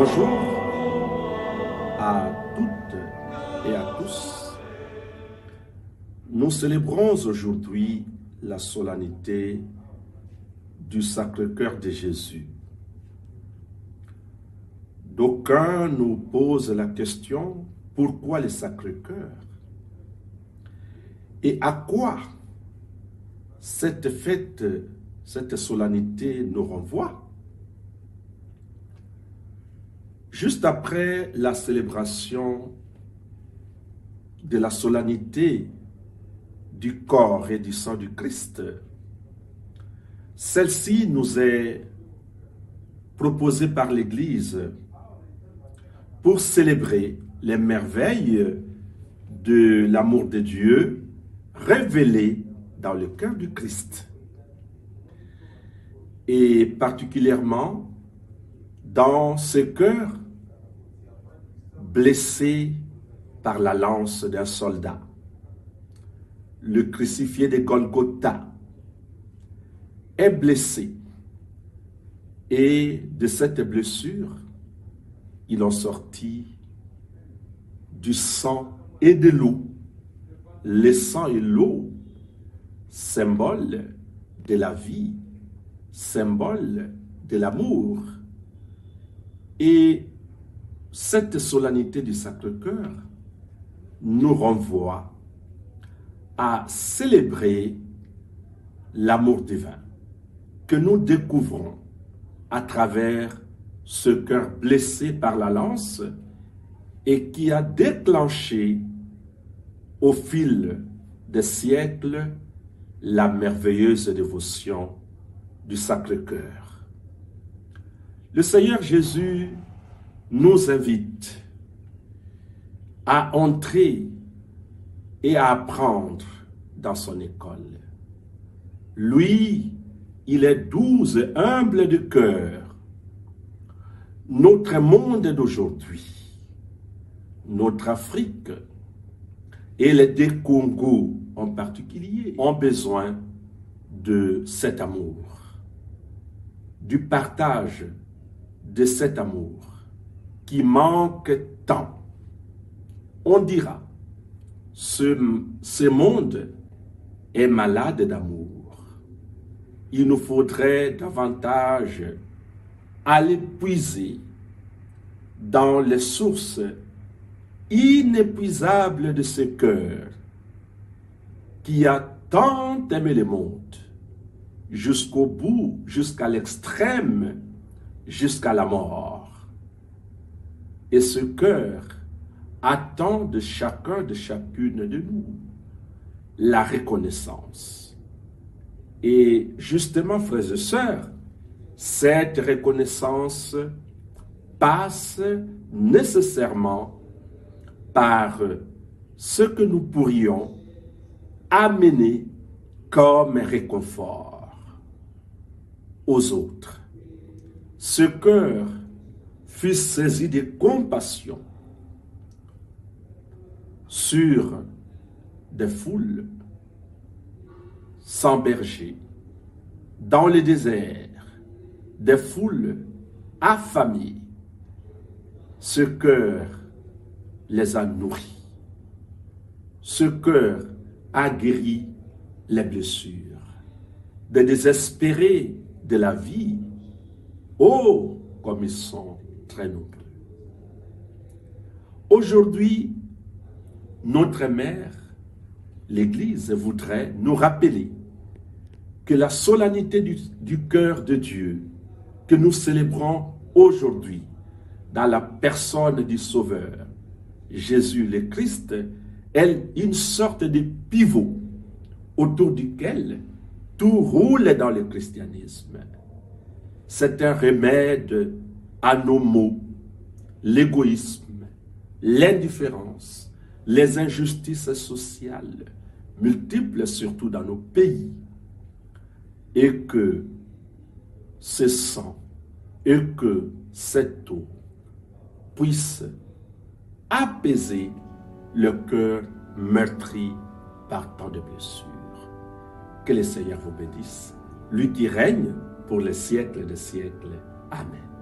Bonjour à toutes et à tous. Nous célébrons aujourd'hui la solennité du Sacré-Cœur de Jésus. D'aucuns nous posent la question, pourquoi le Sacré-Cœur? Et à quoi cette fête, cette solennité nous renvoie? Juste après la célébration de la solennité du corps et du sang du Christ, celle-ci nous est proposée par l'Église pour célébrer les merveilles de l'amour de Dieu révélé dans le cœur du Christ. Et particulièrement dans ce cœur blessé par la lance d'un soldat, le crucifié de Golgotha est blessé. Et de cette blessure, il en sortit du sang et de l'eau. Le sang et l'eau, symbole de la vie, symbole de l'amour. Et cette solennité du Sacré-Cœur nous renvoie à célébrer l'amour divin que nous découvrons à travers ce cœur blessé par la lance et qui a déclenché au fil des siècles la merveilleuse dévotion du Sacré-Cœur. Le Seigneur Jésus nous invite à entrer et à apprendre dans son école. Lui, il est doux et humble de cœur. Notre monde d'aujourd'hui, notre Afrique et les deux Congos en particulier ont besoin de cet amour, du partage de cet amour qui manque tant. On dira, ce monde est malade d'amour. Il nous faudrait davantage aller puiser dans les sources inépuisables de ce cœur qui a tant aimé le monde, jusqu'au bout, jusqu'à l'extrême, jusqu'à la mort. Et ce cœur attend de chacun, de chacune de nous, la reconnaissance. Et justement, frères et sœurs, cette reconnaissance passe nécessairement par ce que nous pourrions amener comme réconfort aux autres. Ce cœur fut saisi de compassion sur des foules sans berger, dans le désert, des foules affamées. Ce cœur les a nourris. Ce cœur a guéri les blessures. Des désespérés de la vie, oh, comme ils sont très nombreux. Aujourd'hui, notre mère, l'Église, voudrait nous rappeler que la solennité du cœur de Dieu que nous célébrons aujourd'hui dans la personne du Sauveur, Jésus le Christ, est une sorte de pivot autour duquel tout roule dans le christianisme. C'est un remède à nos maux, l'égoïsme, l'indifférence, les injustices sociales, multiples surtout dans nos pays, et que ce sang et que cette eau puisse apaiser le cœur meurtri par tant de blessures. Que le Seigneur vous bénisse, lui qui règne pour les siècles des siècles. Amen.